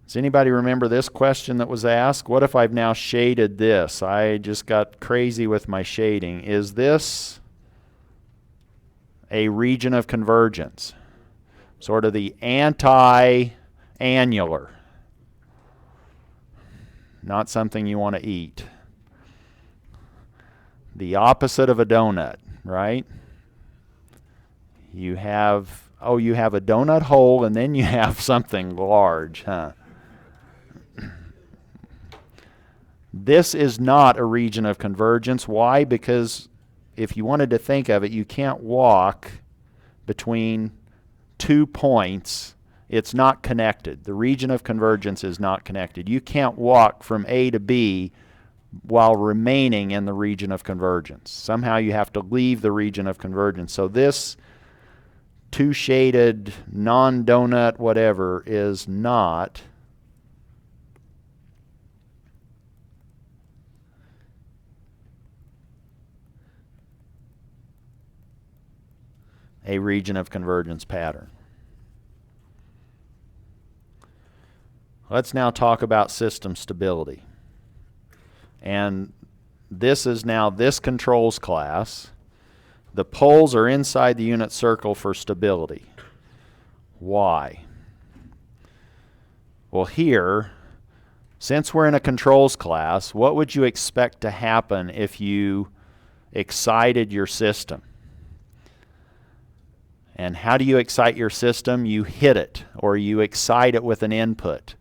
Does anybody remember this question that was asked? What if I've now shaded this? I just got crazy with my shading. Is this a region of convergence? Sort of the anti-annular. Not something you want to eat. The opposite of a donut, right? You have, oh, you have a donut hole and then you have something large, huh? This is not a region of convergence. Why? Because if you wanted to think of it, you can't walk between 2 points. It's not connected. The region of convergence is not connected. You can't walk from A to B while remaining in the region of convergence. Somehow you have to leave the region of convergence. So this two-shaded, non-donut whatever is not a region of convergence pattern. Let's now talk about system stability. And this is now this controls class. The poles are inside the unit circle for stability. Why? Well, here, since we're in a controls class, what would you expect to happen if you excited your system? And how do you excite your system? You hit it, or you excite it with an input.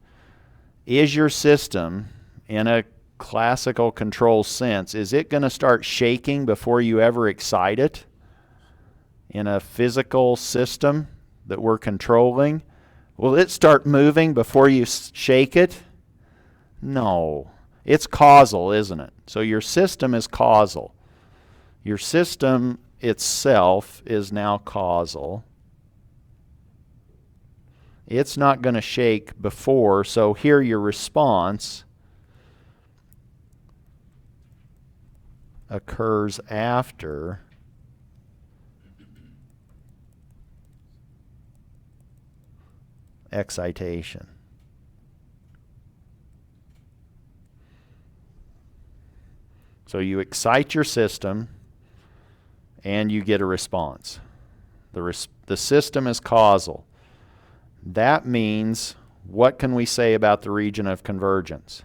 Is your system, in a classical control sense, is it going to start shaking before you ever excite it? In a physical system that we're controlling, will it start moving before you shake it? No. It's causal, isn't it? So your system is causal. Your system itself is now causal. It's not going to shake before, so here your response occurs after excitation. So you excite your system and you get a response. The system is causal. That means what can we say about the region of convergence?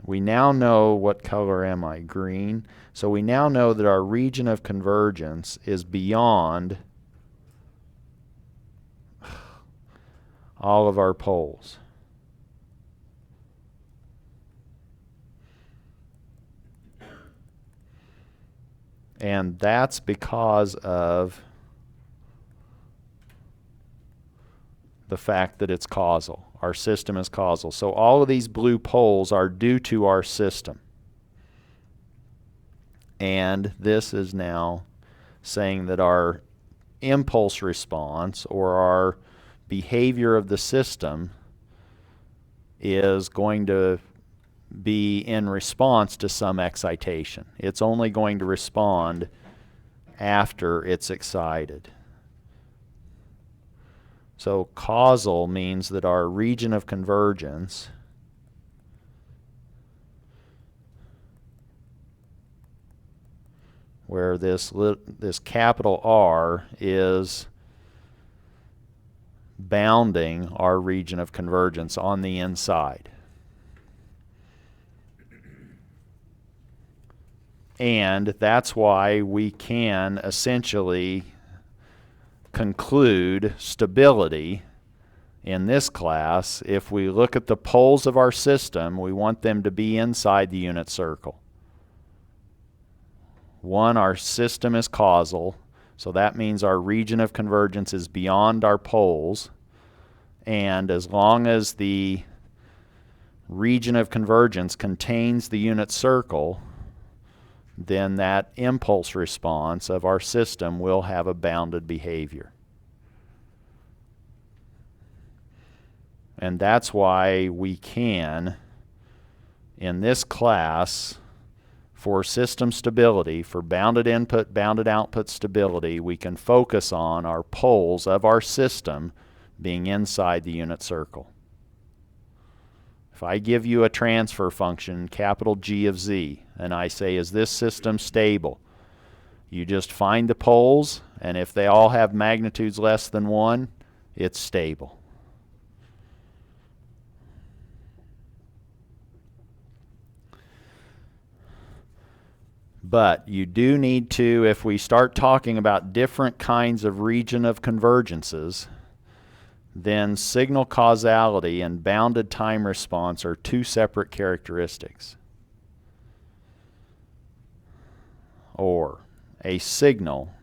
We now know, what color am I? Green. So we now know that our region of convergence is beyond all of our poles. And that's because of the fact that it's causal. Our system is causal. So all of these blue poles are due to our system. And this is now saying that our impulse response, or our behavior of the system, is going to be in response to some excitation. It's only going to respond after it's excited. So causal means that our region of convergence where this capital R is bounding our region of convergence on the inside. And that's why we can essentially conclude stability in this class. If we look at the poles of our system, we want them to be inside the unit circle. One, our system is causal, so that means our region of convergence is beyond our poles. And as long as the region of convergence contains the unit circle, then that impulse response of our system will have a bounded behavior. And that's why we can, in this class, for system stability, for bounded input, bounded output stability, we can focus on our poles of our system being inside the unit circle. If I give you a transfer function, capital G of Z, and I say, is this system stable? You just find the poles, and if they all have magnitudes less than 1, it's stable. But you do need to, if we start talking about different kinds of region of convergences, then signal causality and bounded time response are two separate characteristics. Or a signal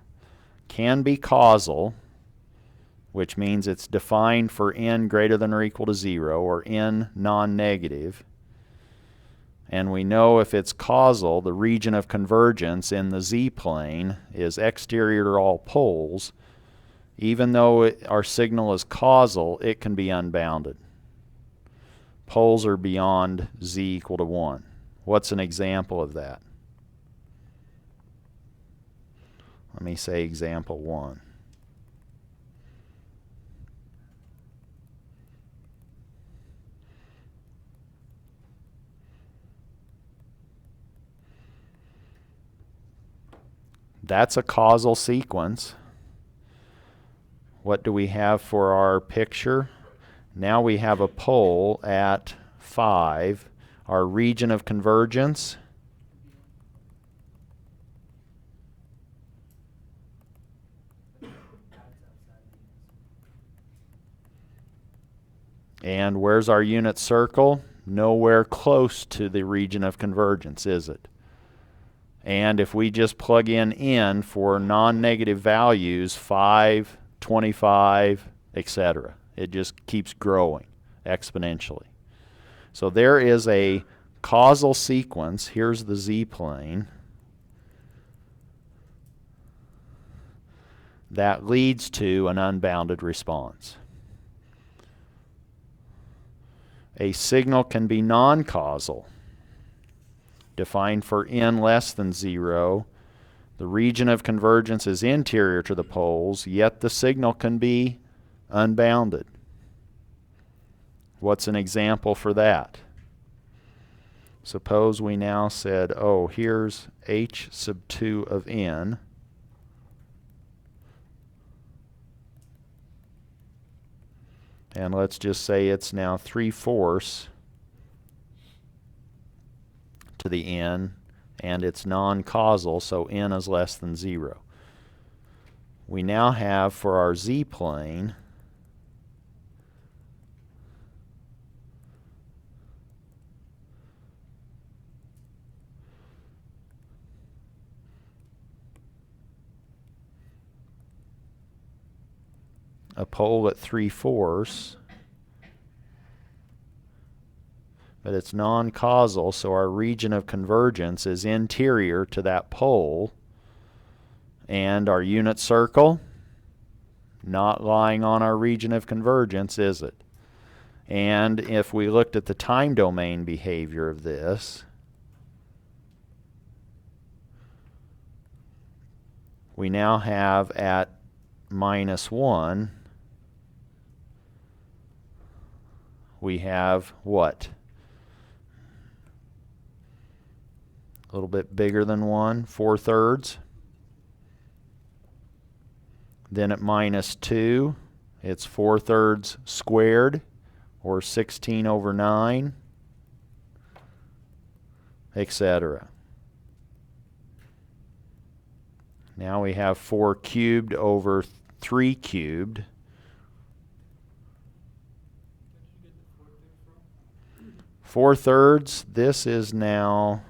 can be causal, which means it's defined for n greater than or equal to 0, or n non-negative. And we know if it's causal, the region of convergence in the z-plane is exterior to all poles. Even though our signal is causal, it can be unbounded. Poles are beyond z equal to 1. What's an example of that? Let me say example 1. That's a causal sequence. What do we have for our picture? Now we have a pole at 5. Our region of convergence and where's our unit circle? Nowhere close to the region of convergence, is it? And if we just plug in n for non-negative values, 5, 25, etc., it just keeps growing exponentially. So there is a causal sequence. Here's the z-plane that leads to an unbounded response. A signal can be non-causal, defined for n less than 0. The region of convergence is interior to the poles, yet the signal can be unbounded. What's an example for that? Suppose we now said, oh, here's h sub 2 of n. And let's just say it's now 3/4 to the n, and it's non-causal, so n is less than 0. We now have, for our z-plane, a pole at 3/4, but it's non-causal, so our region of convergence is interior to that pole, and our unit circle, not lying on our region of convergence, is it? And if we looked at the time domain behavior of this, we now have at -1, we have what? A little bit bigger than 1, 4/3. Then at -2, it's 4/3 squared, or 16/9, etc. Now we have 4 cubed over 3 cubed. Where did you get the 4 thing from? 4/3, this is now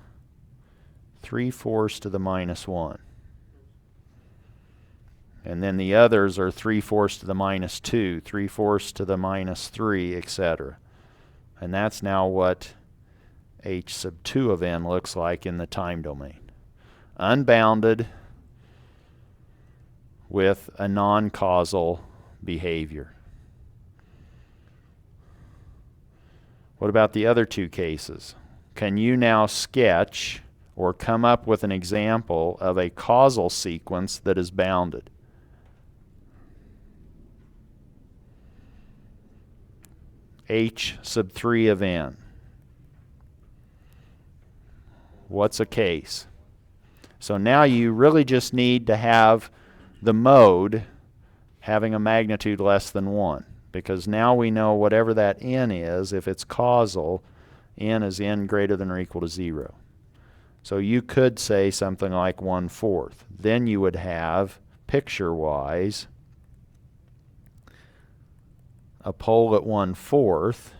3/4 to the -1. And then the others are 3/4 to the -2, 3/4 to the -3, etc. And that's now what h sub 2 of n looks like in the time domain. Unbounded with a non-causal behavior. What about the other two cases? Can you now sketch or come up with an example of a causal sequence that is bounded? H sub 3 of n. What's a case? So now you really just need to have the mode having a magnitude less than 1, because now we know whatever that n is, if it's causal, n is n greater than or equal to 0. So you could say something like 1/4. Then you would have, picture-wise, a pole at 1/4,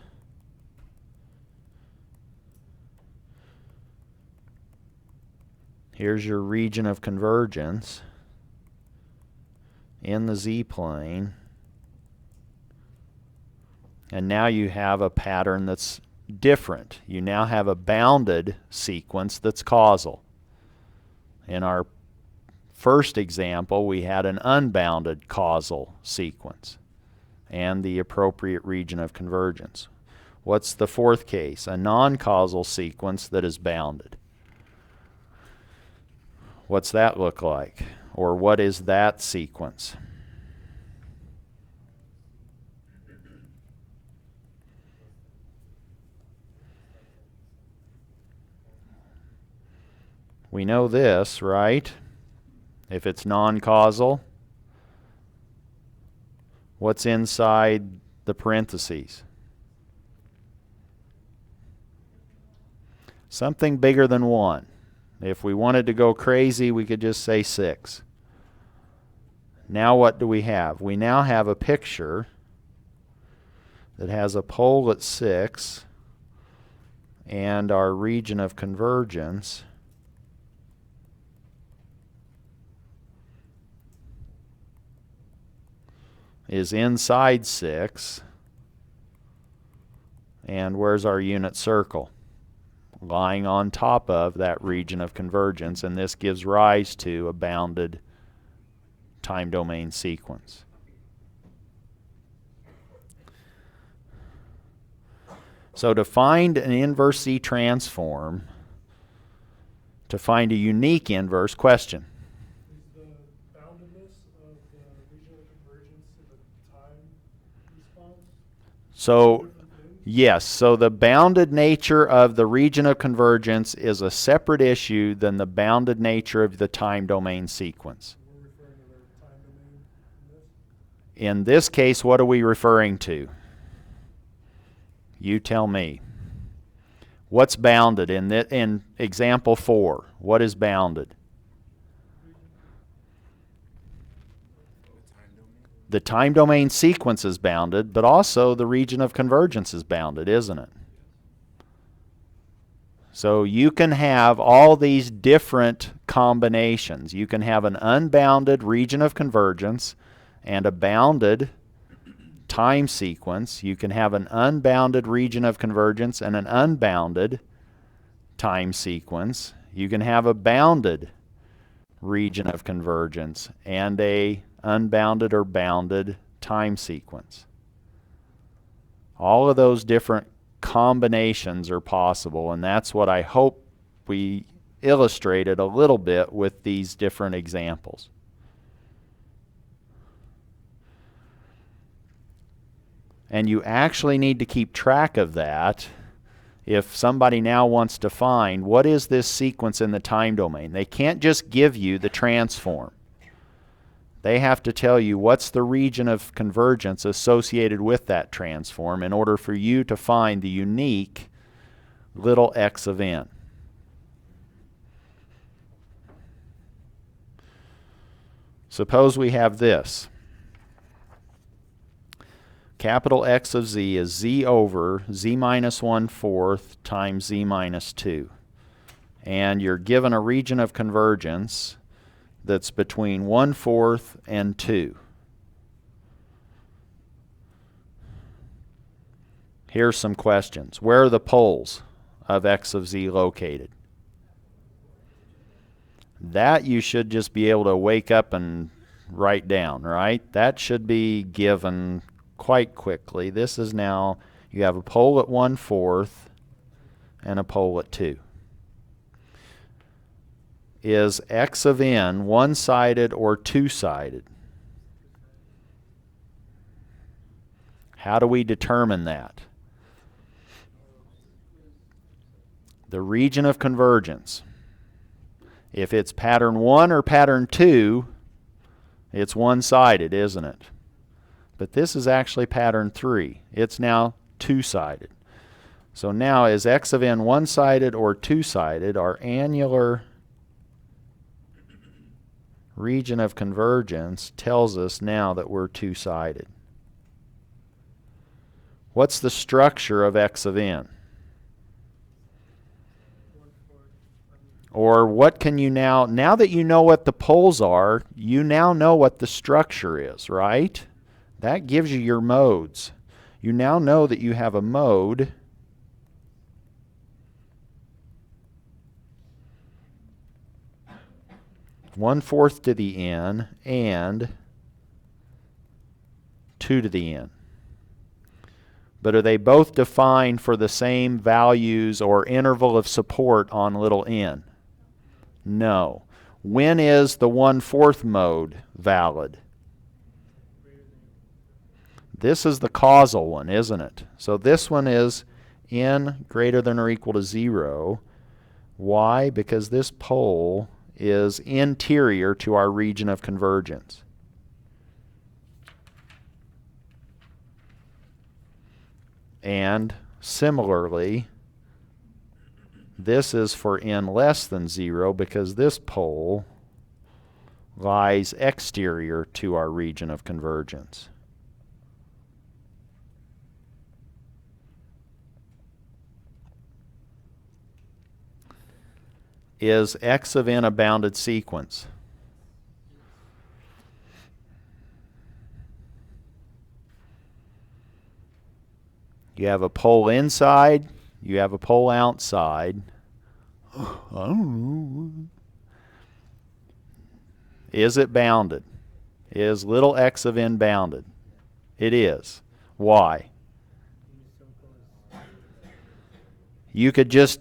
here's your region of convergence in the z-plane, and now you have a pattern that's different. You now have a bounded sequence that's causal. In our first example, we had an unbounded causal sequence and the appropriate region of convergence. What's the fourth case? A non-causal sequence that is bounded. What's that look like? Or what is that sequence? We know this, right? If it's non-causal, what's inside the parentheses? Something bigger than 1. If we wanted to go crazy, we could just say 6. Now what do we have? We now have a picture that has a pole at 6, and our region of convergence is inside 6. And where's our unit circle? Lying on top of that region of convergence, and this gives rise to a bounded time domain sequence. So to find an inverse Z transform, to find a unique inverse, question. Is the boundedness of the region of convergence in the time response? So yes, so the bounded nature of the region of convergence is a separate issue than the bounded nature of the time domain sequence. We're referring to the time domain in this? In this case, what are we referring to? You tell me. What's bounded in example 4? What is bounded? The time domain sequence is bounded, but also the region of convergence is bounded, isn't it? So you can have all these different combinations. You can have an unbounded region of convergence and a bounded time sequence. You can have an unbounded region of convergence and an unbounded time sequence. You can have a bounded region of convergence and a unbounded or bounded time sequence. All of those different combinations are possible, and that's what I hope we illustrated a little bit with these different examples. And you actually need to keep track of that if somebody now wants to find what is this sequence in the time domain. They can't just give you the transform. They have to tell you what's the region of convergence associated with that transform in order for you to find the unique little x of n. Suppose we have this. Capital X of z is z over z minus 1/4 times z minus 2. And you're given a region of convergence that's between 1/4 and 2. Here's some questions. Where are the poles of x of z located? That you should just be able to wake up and write down, right? That should be given quite quickly. This is now, you have a pole at 1/4 and a pole at 2. Is x of n one-sided or two-sided? How do we determine that? The region of convergence. If it's pattern 1 or pattern 2, it's one-sided, isn't it? But this is actually pattern 3. It's now two-sided. So now is x of n one-sided or two-sided? Our annular region of convergence tells us now that we're two-sided. What's the structure of x of n? Or what can you now that you know what the poles are, you now know what the structure is, right? That gives you your modes. You now know that you have a mode one-fourth to the n and 2 to the n. But are they both defined for the same values or interval of support on little n? No. When is the 1/4 mode valid? This is the causal one, isn't it? So this one is n greater than or equal to 0. Why? Because this pole is interior to our region of convergence. And similarly, this is for n less than 0 because this pole lies exterior to our region of convergence. Is x of n a bounded sequence? You have a pole inside, you have a pole outside. I don't know. Is it bounded? Is little x of n bounded? It is. Why? You could just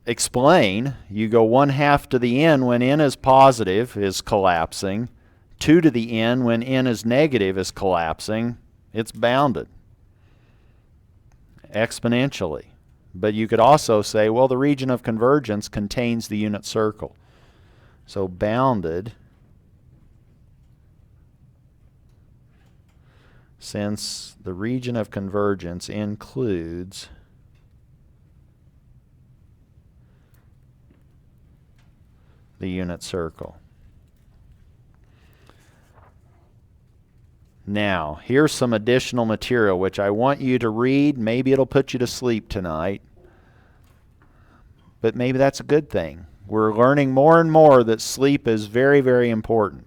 explain. You go 1/2 to the n when n is positive is collapsing. 2 to the n when n is negative is collapsing. It's bounded exponentially. But you could also say, well, the region of convergence contains the unit circle. So bounded since the region of convergence includes the unit circle. Now, here's some additional material which I want you to read. Maybe it'll put you to sleep tonight, but maybe that's a good thing. We're learning more and more that sleep is very, very important.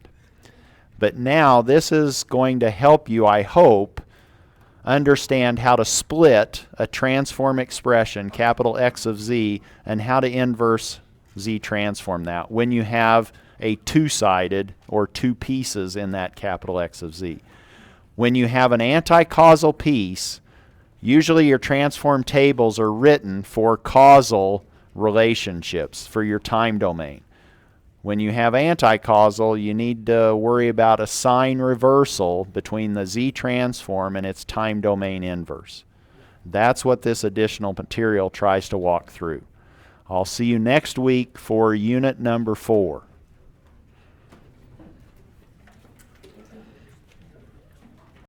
But now this is going to help you, I hope, understand how to split a transform expression, capital X of Z, and how to inverse Z transform that when you have a two-sided or two pieces in that capital X of Z. When you have an anti-causal piece, usually your transform tables are written for causal relationships, for your time domain. When you have anti-causal, you need to worry about a sign reversal between the Z transform and its time domain inverse. That's what this additional material tries to walk through. I'll see you next week for unit number 4.